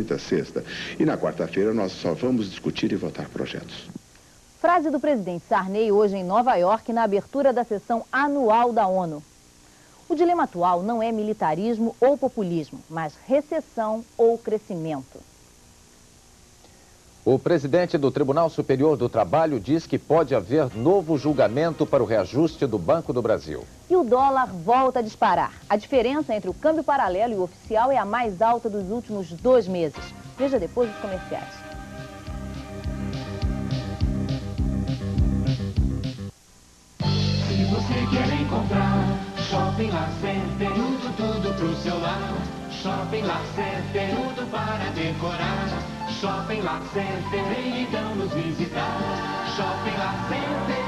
quinta, sexta. E na quarta-feira nós só vamos discutir e votar projetos. Frase do presidente Sarney hoje em Nova York, na abertura da sessão anual da ONU. O dilema atual não é militarismo ou populismo, mas recessão ou crescimento. O presidente do Tribunal Superior do Trabalho diz que pode haver novo julgamento para o reajuste do Banco do Brasil. E o dólar volta a disparar. A diferença entre o câmbio paralelo e o oficial é a mais alta dos últimos 2 meses. Veja depois os comerciais. Se você quer encontrar Shopping Lar Center, tudo pro seu lar. Shopping Lar Center, tudo para decorar. Shopping Lar Center, vem então nos visitar. Shopping Lar Center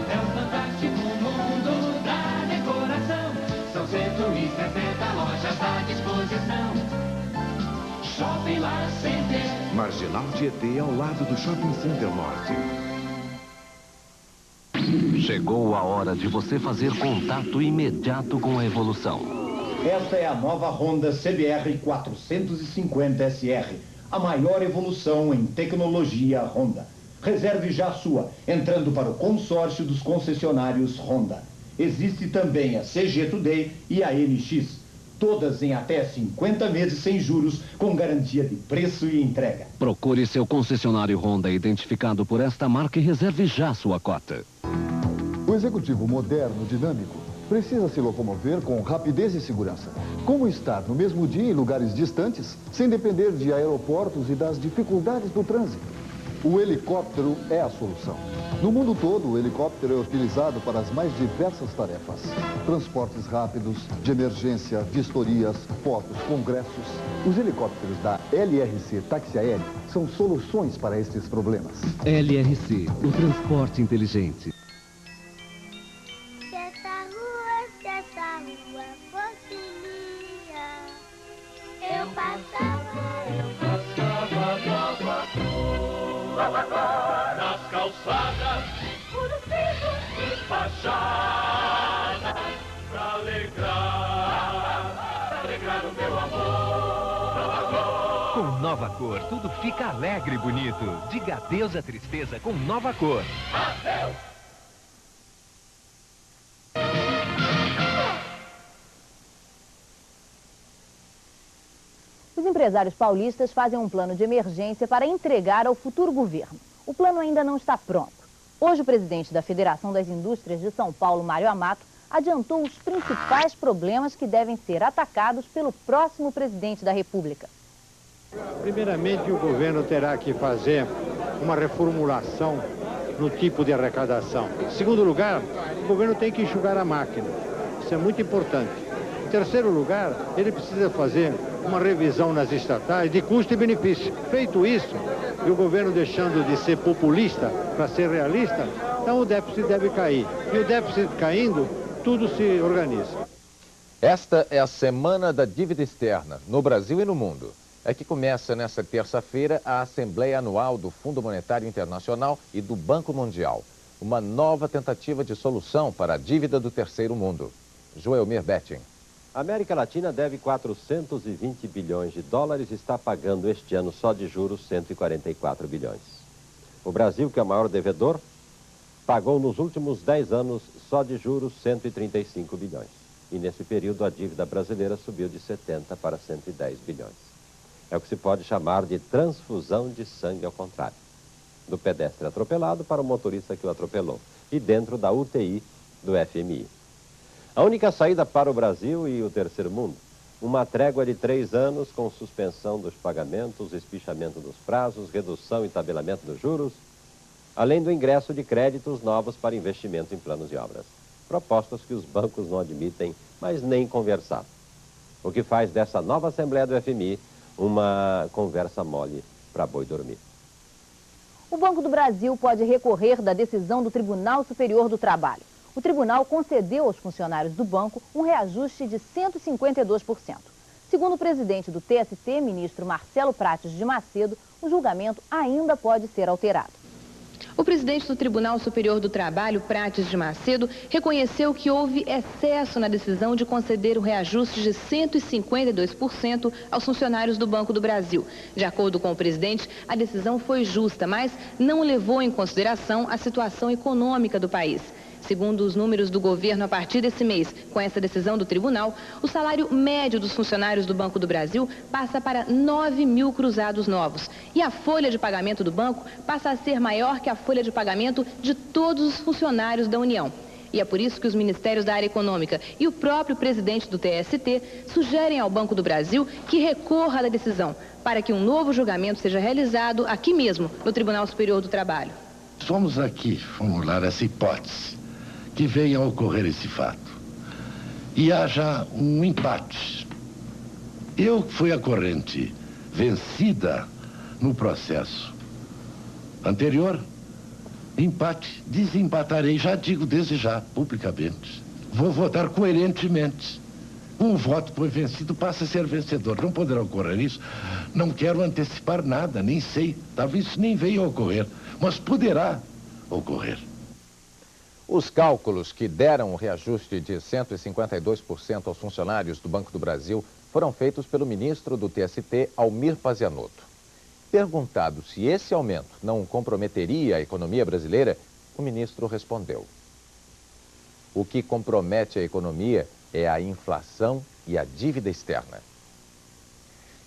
é um fantástico mundo da decoração. São 160 lojas à disposição. Shopping Lar Center. Marginal Tietê, ao lado do Shopping Center Norte. Chegou a hora de você fazer contato imediato com a evolução. Esta é a nova Honda CBR 450 SR, a maior evolução em tecnologia Honda. Reserve já a sua, entrando para o consórcio dos concessionários Honda. Existe também a CG Today e a NX, todas em até 50 meses sem juros, com garantia de preço e entrega. Procure seu concessionário Honda identificado por esta marca e reserve já sua cota. O executivo moderno, dinâmico, precisa se locomover com rapidez e segurança. Como estar no mesmo dia em lugares distantes, sem depender de aeroportos e das dificuldades do trânsito? O helicóptero é a solução. No mundo todo, o helicóptero é utilizado para as mais diversas tarefas. Transportes rápidos, de emergência, vistorias, fotos, congressos. Os helicópteros da LRC Táxi Aéreo são soluções para estes problemas. LRC, o transporte inteligente. Eu passava Nova Cor, nas calçadas, puros picos e fachadas, pra alegrar o meu amor. Nova Cor. Com Nova Cor, tudo fica alegre e bonito. Diga adeus à tristeza com Nova Cor. Adeus! Os empresários paulistas fazem um plano de emergência para entregar ao futuro governo. O plano ainda não está pronto. Hoje, o presidente da Federação das Indústrias de São Paulo, Mário Amato, adiantou os principais problemas que devem ser atacados pelo próximo presidente da República. Primeiramente, o governo terá que fazer uma reformulação no tipo de arrecadação. Em segundo lugar, o governo tem que enxugar a máquina. Isso é muito importante. Em terceiro lugar, ele precisa fazer uma revisão nas estatais de custo e benefício. Feito isso, e o governo deixando de ser populista para ser realista, então o déficit deve cair. E o déficit caindo, tudo se organiza. Esta é a Semana da Dívida Externa, no Brasil e no mundo. É que começa nesta terça-feira a Assembleia Anual do Fundo Monetário Internacional e do Banco Mundial. Uma nova tentativa de solução para a dívida do terceiro mundo. Joelmir Betting. A América Latina deve 420 bilhões de dólares e está pagando este ano só de juros 144 bilhões. O Brasil, que é o maior devedor, pagou nos últimos 10 anos só de juros 135 bilhões. E nesse período a dívida brasileira subiu de 70 para 110 bilhões. É o que se pode chamar de transfusão de sangue ao contrário. Do pedestre atropelado para o motorista que o atropelou. E dentro da UTI do FMI. A única saída para o Brasil e o terceiro mundo, uma trégua de 3 anos com suspensão dos pagamentos, espichamento dos prazos, redução e tabelamento dos juros, além do ingresso de créditos novos para investimento em planos e obras. Propostas que os bancos não admitem, mas nem conversar. O que faz dessa nova Assembleia do FMI uma conversa mole para boi dormir. O Banco do Brasil pode recorrer da decisão do Tribunal Superior do Trabalho. O tribunal concedeu aos funcionários do banco um reajuste de 152%. Segundo o presidente do TST, ministro Marcelo Prates de Macedo, o julgamento ainda pode ser alterado. O presidente do Tribunal Superior do Trabalho, Prates de Macedo, reconheceu que houve excesso na decisão de conceder o reajuste de 152% aos funcionários do Banco do Brasil. De acordo com o presidente, a decisão foi justa, mas não levou em consideração a situação econômica do país. Segundo os números do governo, a partir desse mês, com essa decisão do tribunal, o salário médio dos funcionários do Banco do Brasil passa para 9 mil cruzados novos. E a folha de pagamento do banco passa a ser maior que a folha de pagamento de todos os funcionários da União. E é por isso que os ministérios da área econômica e o próprio presidente do TST sugerem ao Banco do Brasil que recorra da decisão, para que um novo julgamento seja realizado aqui mesmo, no Tribunal Superior do Trabalho. Vamos aqui formular essa hipótese, que venha a ocorrer esse fato e haja um empate. Eu fui a corrente vencida no processo anterior, empate, desempatarei, já digo desde já, publicamente. Vou votar coerentemente. Um voto foi vencido, passa a ser vencedor. Não poderá ocorrer isso. Não quero antecipar nada, nem sei. Talvez isso nem venha a ocorrer, mas poderá ocorrer. Os cálculos que deram o reajuste de 152% aos funcionários do Banco do Brasil foram feitos pelo ministro do TST, Almir Pazianotto. Perguntado se esse aumento não comprometeria a economia brasileira, o ministro respondeu: o que compromete a economia é a inflação e a dívida externa.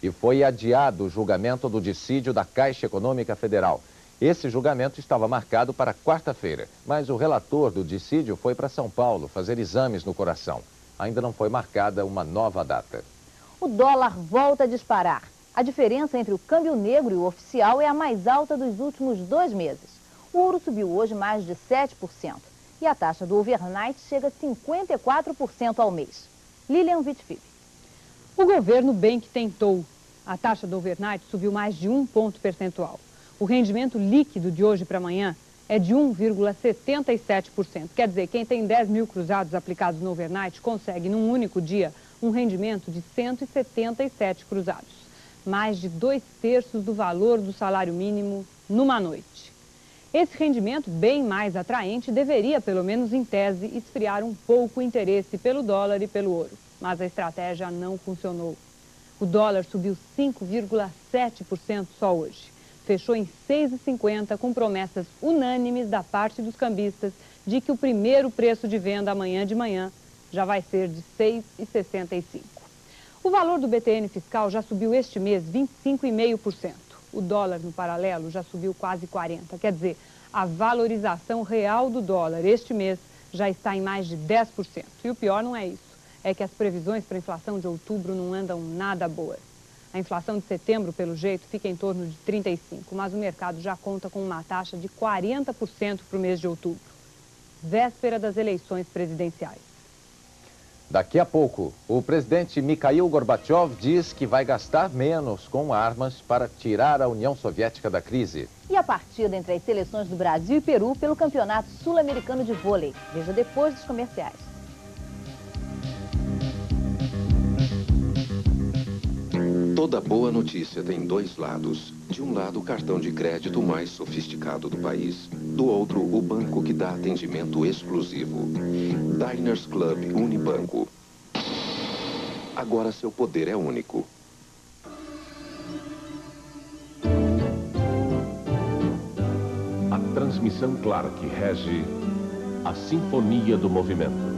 E foi adiado o julgamento do dissídio da Caixa Econômica Federal. Esse julgamento estava marcado para quarta-feira, mas o relator do dissídio foi para São Paulo fazer exames no coração. Ainda não foi marcada uma nova data. O dólar volta a disparar. A diferença entre o câmbio negro e o oficial é a mais alta dos últimos 2 meses. O ouro subiu hoje mais de 7% e a taxa do overnight chega a 54% ao mês. Lilian Vitfib. O governo bem que tentou. A taxa do overnight subiu mais de 1 ponto percentual. O rendimento líquido de hoje para amanhã é de 1,77%. Quer dizer, quem tem 10 mil cruzados aplicados no overnight consegue, num único dia, um rendimento de 177 cruzados. Mais de 2/3 do valor do salário mínimo numa noite. Esse rendimento, bem mais atraente, deveria, pelo menos em tese, esfriar um pouco o interesse pelo dólar e pelo ouro. Mas a estratégia não funcionou. O dólar subiu 5,7% só hoje. Fechou em 6,50 com promessas unânimes da parte dos cambistas de que o primeiro preço de venda amanhã de manhã já vai ser de 6,65. O valor do BTN fiscal já subiu este mês 25,5%. O dólar no paralelo já subiu quase 40%. Quer dizer, a valorização real do dólar este mês já está em mais de 10%. E o pior não é isso, é que as previsões para a inflação de outubro não andam nada boas. A inflação de setembro, pelo jeito, fica em torno de 35%, mas o mercado já conta com uma taxa de 40% para o mês de outubro, véspera das eleições presidenciais. Daqui a pouco, o presidente Mikhail Gorbachev diz que vai gastar menos com armas para tirar a União Soviética da crise. E a partida entre as seleções do Brasil e Peru pelo Campeonato Sul-Americano de Vôlei. Veja depois dos comerciais. Toda boa notícia tem 2 lados. De um lado, o cartão de crédito mais sofisticado do país. Do outro, o banco que dá atendimento exclusivo. Diners Club Unibanco. Agora seu poder é único. A transmissão clara que rege a sinfonia do movimento.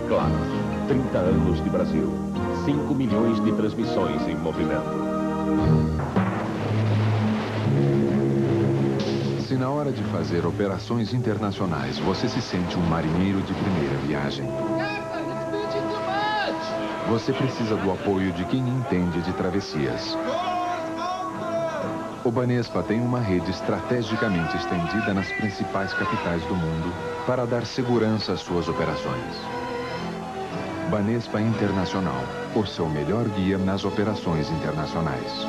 Claro, 30 anos de Brasil, 5 milhões de transmissões em movimento. Se na hora de fazer operações internacionais você se sente um marinheiro de primeira viagem, você precisa do apoio de quem entende de travessias. O Banespa tem uma rede estrategicamente estendida nas principais capitais do mundo para dar segurança às suas operações. Banespa Internacional, o seu melhor guia nas operações internacionais.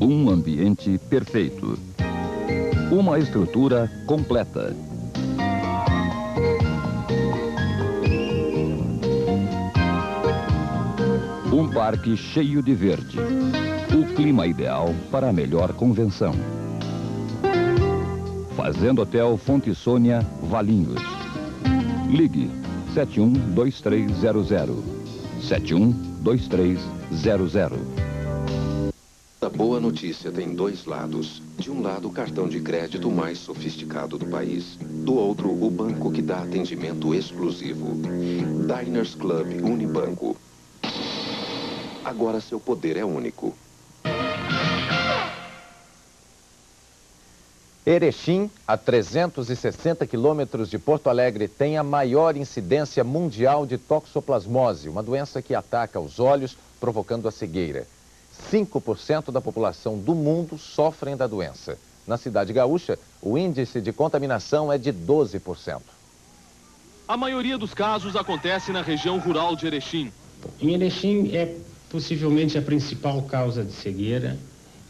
Um ambiente perfeito. Uma estrutura completa. Um parque cheio de verde. O clima ideal para a melhor convenção. Fazenda Hotel Fonte Sônia, Valinhos. Ligue 712300. 712300. A boa notícia tem dois lados. De um lado, o cartão de crédito mais sofisticado do país. Do outro, o banco que dá atendimento exclusivo. Diners Club Unibanco. Agora seu poder é único. Erechim, a 360 quilômetros de Porto Alegre, tem a maior incidência mundial de toxoplasmose, uma doença que ataca os olhos, provocando a cegueira. 5% da população do mundo sofrem da doença. Na cidade gaúcha, o índice de contaminação é de 12%. A maioria dos casos acontece na região rural de Erechim. Em Erechim é possivelmente a principal causa de cegueira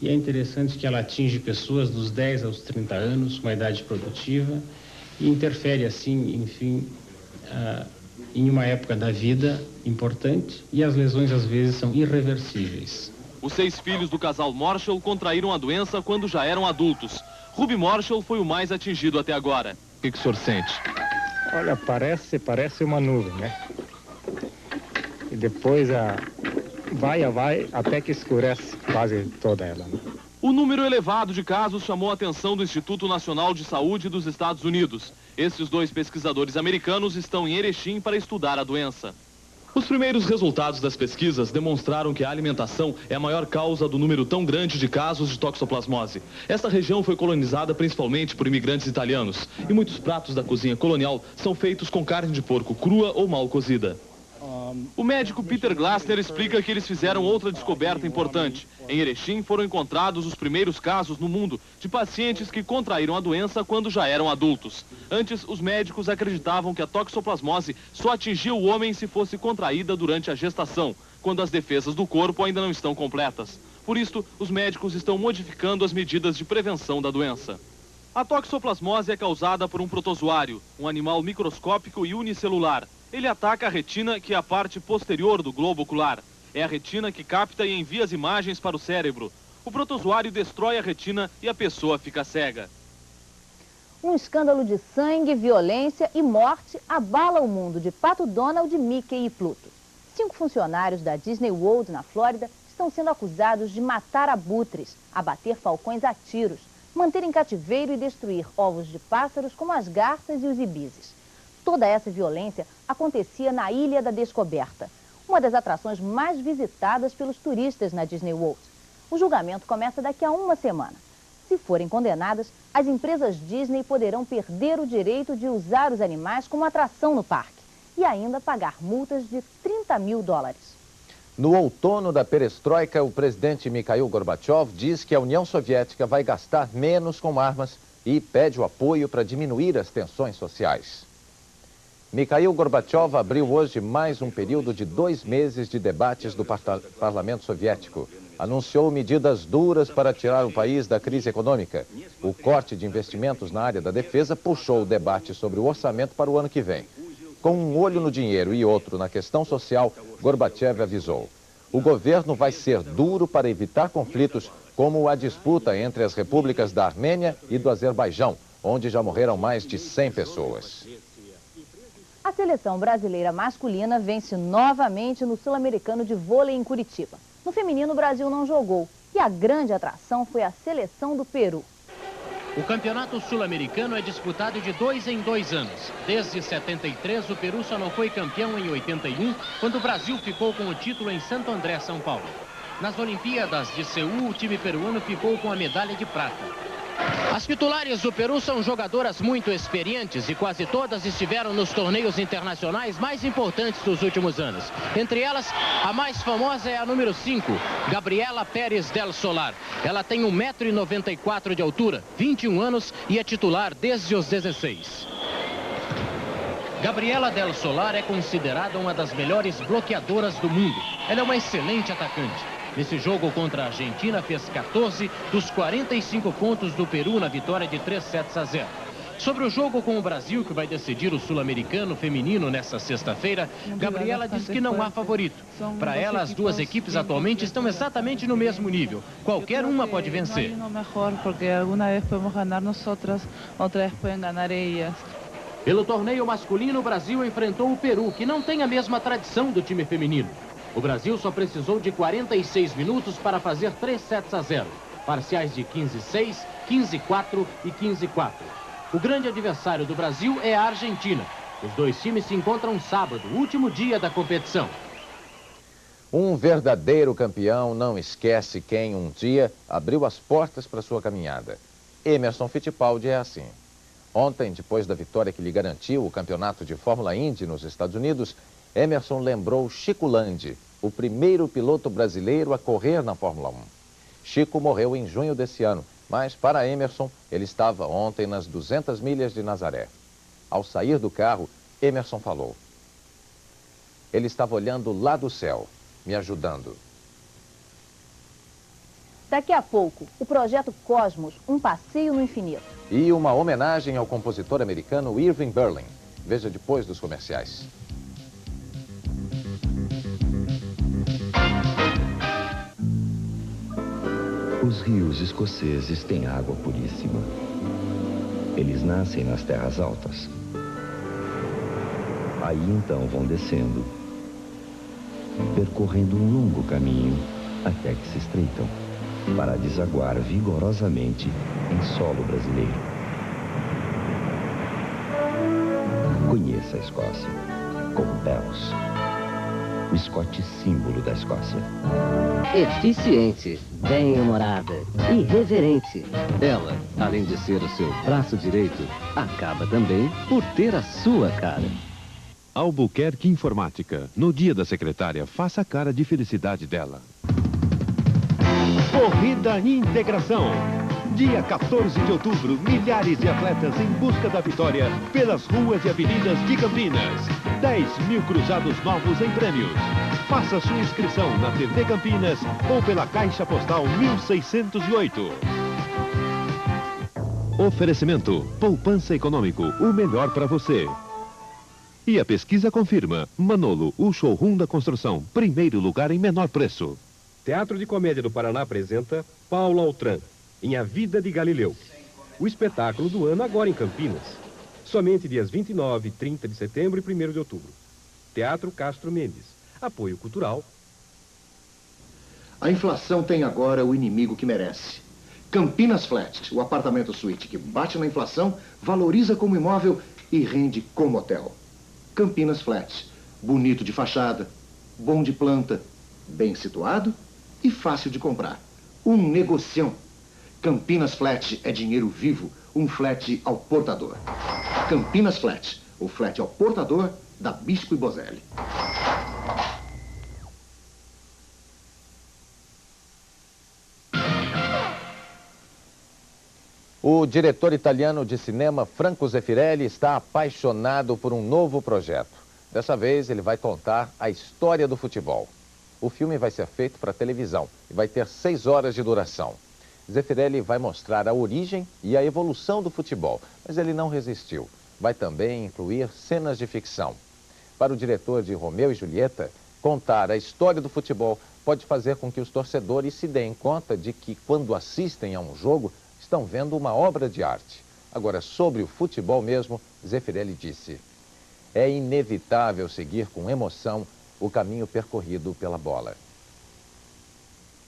e é interessante que ela atinge pessoas dos 10 aos 30 anos, com a idade produtiva, e interfere assim, enfim, em uma época da vida importante, e as lesões às vezes são irreversíveis. Os 6 filhos do casal Marshall contraíram a doença quando já eram adultos. Ruby Marshall foi o mais atingido até agora. O que o senhor sente? Olha, parece uma nuvem, né? E depois vai até que escurece quase toda ela, né? O número elevado de casos chamou a atenção do Instituto Nacional de Saúde dos Estados Unidos. Esses 2 pesquisadores americanos estão em Erechim para estudar a doença. Os primeiros resultados das pesquisas demonstraram que a alimentação é a maior causa do número tão grande de casos de toxoplasmose. Esta região foi colonizada principalmente por imigrantes italianos e muitos pratos da cozinha colonial são feitos com carne de porco crua ou mal cozida. O médico Peter Glassner explica que eles fizeram outra descoberta importante. Em Erechim foram encontrados os primeiros casos no mundo de pacientes que contraíram a doença quando já eram adultos. Antes, os médicos acreditavam que a toxoplasmose só atingia o homem se fosse contraída durante a gestação, quando as defesas do corpo ainda não estão completas. Por isso, os médicos estão modificando as medidas de prevenção da doença. A toxoplasmose é causada por um protozoário, um animal microscópico e unicelular. Ele ataca a retina, que é a parte posterior do globo ocular. É a retina que capta e envia as imagens para o cérebro. O protozoário destrói a retina e a pessoa fica cega. Um escândalo de sangue, violência e morte abala o mundo de Pato Donald, Mickey e Pluto. 5 funcionários da Disney World, na Flórida, estão sendo acusados de matar abutres, abater falcões a tiros, manter em cativeiro e destruir ovos de pássaros como as garças e os ibizes. Toda essa violência acontecia na Ilha da Descoberta, uma das atrações mais visitadas pelos turistas na Disney World. O julgamento começa daqui a uma semana. Se forem condenadas, as empresas Disney poderão perder o direito de usar os animais como atração no parque e ainda pagar multas de $30 mil. No outono da perestroika, o presidente Mikhail Gorbachev diz que a União Soviética vai gastar menos com armas e pede o apoio para diminuir as tensões sociais. Mikhail Gorbachev abriu hoje mais um período de 2 meses de debates do Parlamento Soviético. Anunciou medidas duras para tirar o país da crise econômica. O corte de investimentos na área da defesa puxou o debate sobre o orçamento para o ano que vem. Com um olho no dinheiro e outro na questão social, Gorbachev avisou: o governo vai ser duro para evitar conflitos como a disputa entre as repúblicas da Armênia e do Azerbaijão, onde já morreram mais de 100 pessoas. A seleção brasileira masculina vence novamente no Sul-Americano de Vôlei em Curitiba. No feminino, o Brasil não jogou e a grande atração foi a seleção do Peru. O campeonato sul-americano é disputado de 2 em 2 anos. Desde 73, o Peru só não foi campeão em 81, quando o Brasil ficou com o título em Santo André, São Paulo. Nas Olimpíadas de Seul, o time peruano ficou com a medalha de prata. As titulares do Peru são jogadoras muito experientes e quase todas estiveram nos torneios internacionais mais importantes dos últimos anos. Entre elas, a mais famosa é a número 5, Gabriela Pérez del Solar. Ela tem 1,94 m de altura, 21 anos e é titular desde os 16. Gabriela del Solar é considerada uma das melhores bloqueadoras do mundo. Ela é uma excelente atacante. Nesse jogo contra a Argentina, fez 14 dos 45 pontos do Peru na vitória de 3-0. Sobre o jogo com o Brasil, que vai decidir o sul-americano feminino nessa sexta-feira, Gabriela diz que não há favorito. Para ela, as duas equipes atualmente estão exatamente no mesmo nível. Qualquer uma pode vencer. Porque alguma vez podemos ganhar nós, outra vez podem ganhar elas. Pelo torneio masculino, o Brasil enfrentou o Peru, que não tem a mesma tradição do time feminino. O Brasil só precisou de 46 minutos para fazer 3-0. Parciais de 15-6, 15-4 e 15-4. O grande adversário do Brasil é a Argentina. Os dois times se encontram sábado, último dia da competição. Um verdadeiro campeão não esquece quem um dia abriu as portas para sua caminhada. Emerson Fittipaldi é assim. Ontem, depois da vitória que lhe garantiu o campeonato de Fórmula Indy nos Estados Unidos, Emerson lembrou Chico Landi, o primeiro piloto brasileiro a correr na Fórmula 1. Chico morreu em junho desse ano, mas para Emerson, ele estava ontem nas 200 milhas de Nazaré. Ao sair do carro, Emerson falou: ele estava olhando lá do céu, me ajudando. Daqui a pouco, o projeto Cosmos, um passeio no infinito. E uma homenagem ao compositor americano Irving Berlin. Veja depois dos comerciais. Os rios escoceses têm água puríssima. Eles nascem nas terras altas. Aí então vão descendo, percorrendo um longo caminho até que se estreitam, para desaguar vigorosamente em solo brasileiro. Conheça a Escócia com Bells, o Scott símbolo da Escócia. Eficiente, bem-humorada, irreverente. Ela, além de ser o seu braço direito, acaba também por ter a sua cara. Albuquerque Informática. No dia da secretária, faça a cara de felicidade dela. Corrida Integração. Dia 14 de outubro, milhares de atletas em busca da vitória pelas ruas e avenidas de Campinas. 10.000 cruzados novos em prêmios. Faça sua inscrição na TV Campinas ou pela Caixa Postal 1608. Oferecimento: poupança econômico, o melhor para você. E a pesquisa confirma: Manolo, o showroom da construção, primeiro lugar em menor preço. Teatro de Comédia do Paraná apresenta Paulo Altran, em A Vida de Galileu. O espetáculo do ano agora em Campinas. Somente dias 29, 30 de setembro e 1º de outubro. Teatro Castro Mendes. Apoio cultural. A inflação tem agora o inimigo que merece. Campinas Flat, o apartamento suíte que bate na inflação, valoriza como imóvel e rende como hotel. Campinas Flat, bonito de fachada, bom de planta, bem situado e fácil de comprar. Um negocião. Campinas Flat é dinheiro vivo, um flat ao portador. Campinas Flat, o flat ao portador da Bispo e Bozelli. O diretor italiano de cinema Franco Zeffirelli está apaixonado por um novo projeto. Dessa vez, ele vai contar a história do futebol. O filme vai ser feito para televisão e vai ter 6 horas de duração. Zeffirelli vai mostrar a origem e a evolução do futebol, mas ele não resistiu. Vai também incluir cenas de ficção. Para o diretor de Romeu e Julieta, contar a história do futebol pode fazer com que os torcedores se deem conta de que, quando assistem a um jogo, estão vendo uma obra de arte. Agora, sobre o futebol mesmo, Zeffirelli disse: é inevitável seguir com emoção o caminho percorrido pela bola.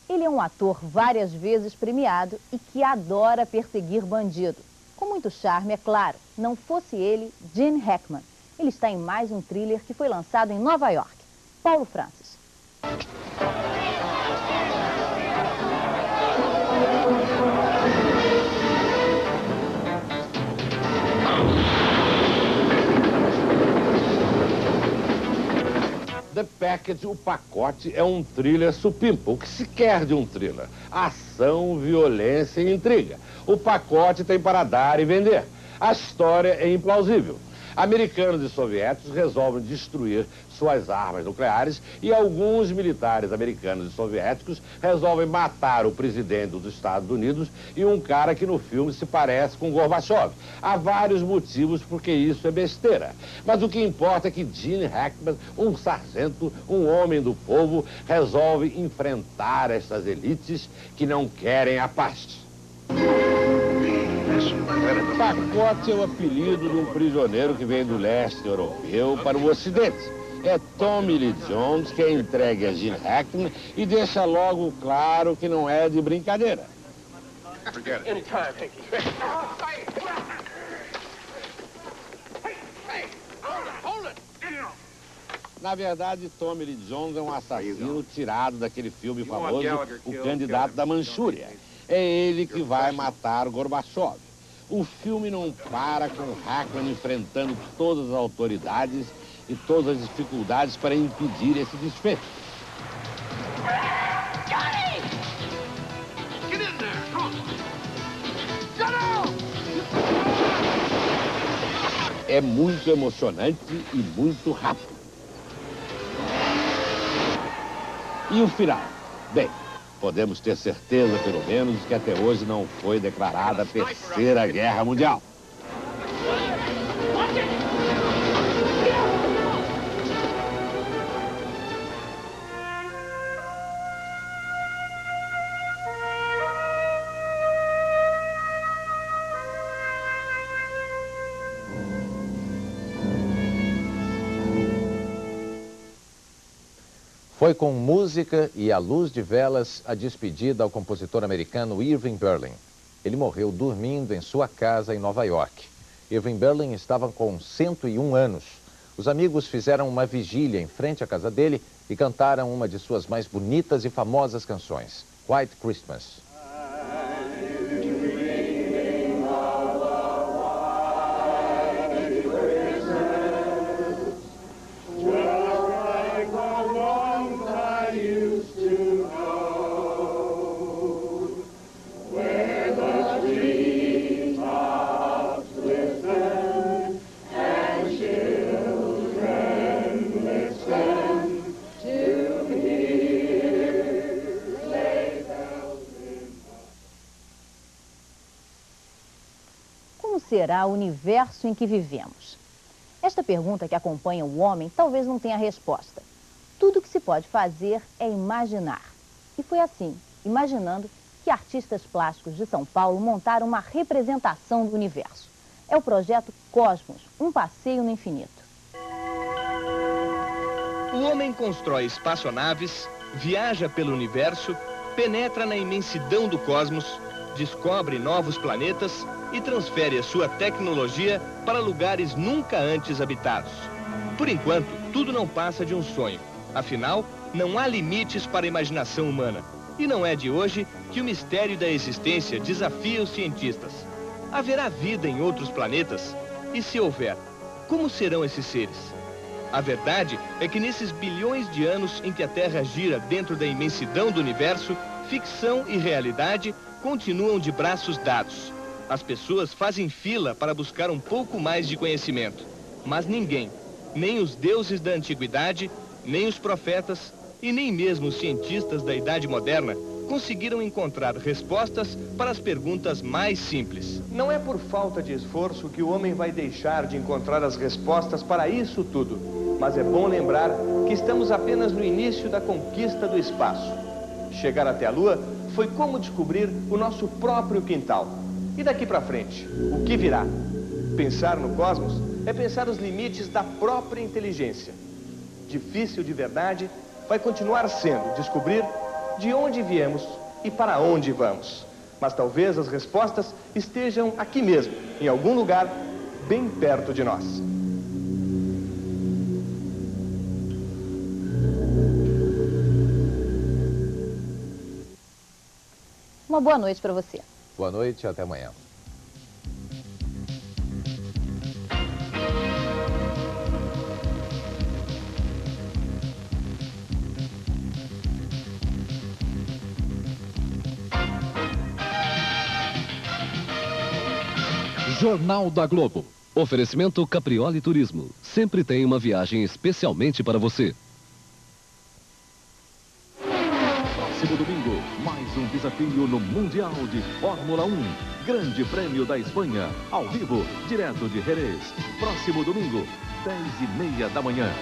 Ele é um ator várias vezes premiado e que adora perseguir bandido. Com muito charme, é claro. Não fosse ele, Gene Hackman. Ele está em mais um thriller que foi lançado em Nova York. Paulo Francis. The Package, o pacote, é um thriller supimpa. O que se quer de um thriller? Ação, violência e intriga. O pacote tem para dar e vender. A história é implausível. Americanos e soviéticos resolvem destruir suas armas nucleares e alguns militares americanos e soviéticos resolvem matar o presidente dos Estados Unidos e um cara que no filme se parece com Gorbachev. Há vários motivos porque isso é besteira. Mas o que importa é que Gene Hackman, um sargento, um homem do povo, resolve enfrentar essas elites que não querem a paz. Pacote é o apelido de um prisioneiro que vem do leste europeu para o ocidente. É Tommy Lee Jones que é entregue a Gene Hackman e deixa logo claro que não é de brincadeira. Na verdade, Tommy Lee Jones é um assassino tirado daquele filme famoso, O Candidato da Manchúria. É ele que vai matar Gorbachev. O filme não para com Hackman enfrentando todas as autoridades e todas as dificuldades para impedir esse desfecho. É muito emocionante e muito rápido. E o final? Bem, podemos ter certeza, pelo menos, que até hoje não foi declarada a Terceira Guerra Mundial. Foi com música e à luz de velas a despedida ao compositor americano Irving Berlin. Ele morreu dormindo em sua casa em Nova York. Irving Berlin estava com 101 anos. Os amigos fizeram uma vigília em frente à casa dele e cantaram uma de suas mais bonitas e famosas canções, White Christmas. Será o universo em que vivemos? Esta pergunta que acompanha o homem talvez não tenha resposta. Tudo que se pode fazer é imaginar. E foi assim, imaginando, que artistas plásticos de São Paulo montaram uma representação do universo. É o projeto Cosmos, um passeio no infinito. O homem constrói espaçonaves, viaja pelo universo, penetra na imensidão do cosmos, descobre novos planetas e transfere a sua tecnologia para lugares nunca antes habitados. Por enquanto, tudo não passa de um sonho. Afinal, não há limites para a imaginação humana. E não é de hoje que o mistério da existência desafia os cientistas. Haverá vida em outros planetas? E se houver, como serão esses seres? A verdade é que nesses bilhões de anos em que a Terra gira dentro da imensidão do universo, ficção e realidade continuam de braços dados. As pessoas fazem fila para buscar um pouco mais de conhecimento. Mas ninguém, nem os deuses da antiguidade, nem os profetas e nem mesmo os cientistas da Idade Moderna conseguiram encontrar respostas para as perguntas mais simples. Não é por falta de esforço que o homem vai deixar de encontrar as respostas para isso tudo. Mas é bom lembrar que estamos apenas no início da conquista do espaço. Chegar até a Lua foi como descobrir o nosso próprio quintal. E daqui para frente, o que virá? Pensar no cosmos é pensar os limites da própria inteligência. Difícil de verdade vai continuar sendo descobrir de onde viemos e para onde vamos. Mas talvez as respostas estejam aqui mesmo, em algum lugar bem perto de nós. Uma boa noite para você. Boa noite e até amanhã. Jornal da Globo. Oferecimento Caprioli Turismo. Sempre tem uma viagem especialmente para você. Próximo domingo, mais um desafio no Mundial de Fórmula 1. Grande Prêmio da Espanha, ao vivo, direto de Jerez. Próximo domingo, 10h30 da manhã.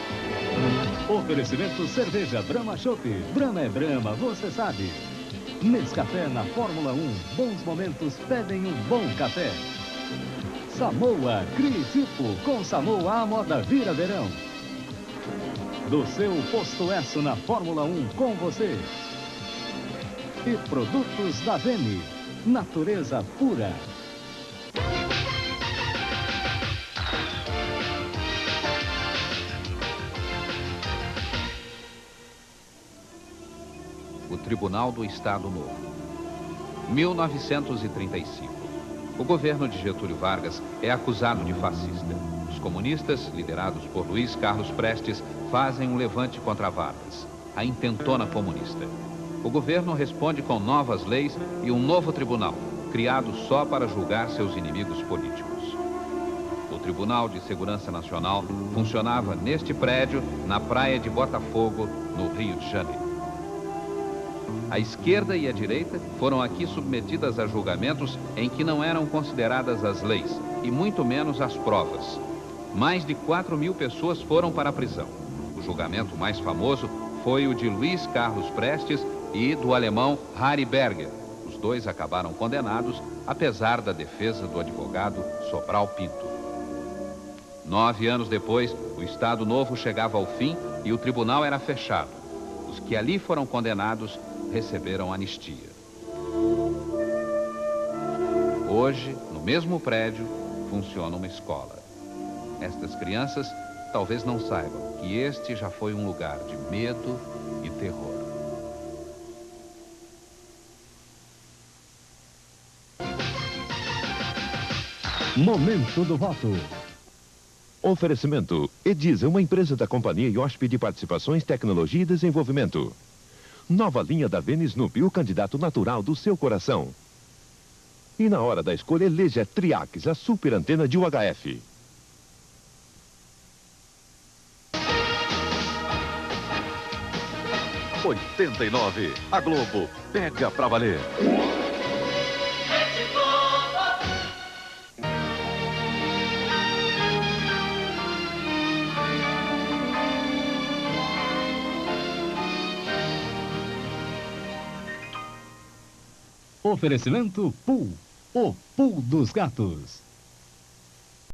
Oferecimento cerveja Brahma Chopp. Brahma é Brahma, você sabe. Nescafé na Fórmula 1. Bons momentos pedem um bom café. Samoa, crie tipo. Com Samoa a moda vira verão. Do seu posto S na Fórmula 1 com você. E produtos da Vene. Natureza pura. O Tribunal do Estado Novo. 1935. O governo de Getúlio Vargas é acusado de fascista. Os comunistas, liderados por Luiz Carlos Prestes, fazem um levante contra Vargas, a intentona comunista. O governo responde com novas leis e um novo tribunal, criado só para julgar seus inimigos políticos. O Tribunal de Segurança Nacional funcionava neste prédio, na praia de Botafogo, no Rio de Janeiro. A esquerda e a direita foram aqui submetidas a julgamentos em que não eram consideradas as leis, e muito menos as provas. Mais de 4.000 pessoas foram para a prisão. O julgamento mais famoso foi o de Luiz Carlos Prestes e do alemão Harry Berger. Os dois acabaram condenados, apesar da defesa do advogado Sobral Pinto. 9 anos depois, o Estado Novo chegava ao fim e o tribunal era fechado. Os que ali foram condenados receberam anistia. Hoje, no mesmo prédio, funciona uma escola. Estas crianças talvez não saibam que este já foi um lugar de medo e terror. Momento do voto. Oferecimento. Edisa, uma empresa da companhia Iosp de Participações, Tecnologia e Desenvolvimento. Nova linha da Vene Snoopy, o candidato natural do seu coração. E na hora da escolha, eleja Triax, a super antena de UHF. R$89. A Globo pega pra valer. Oferecimento Pool, o Pool dos Gatos.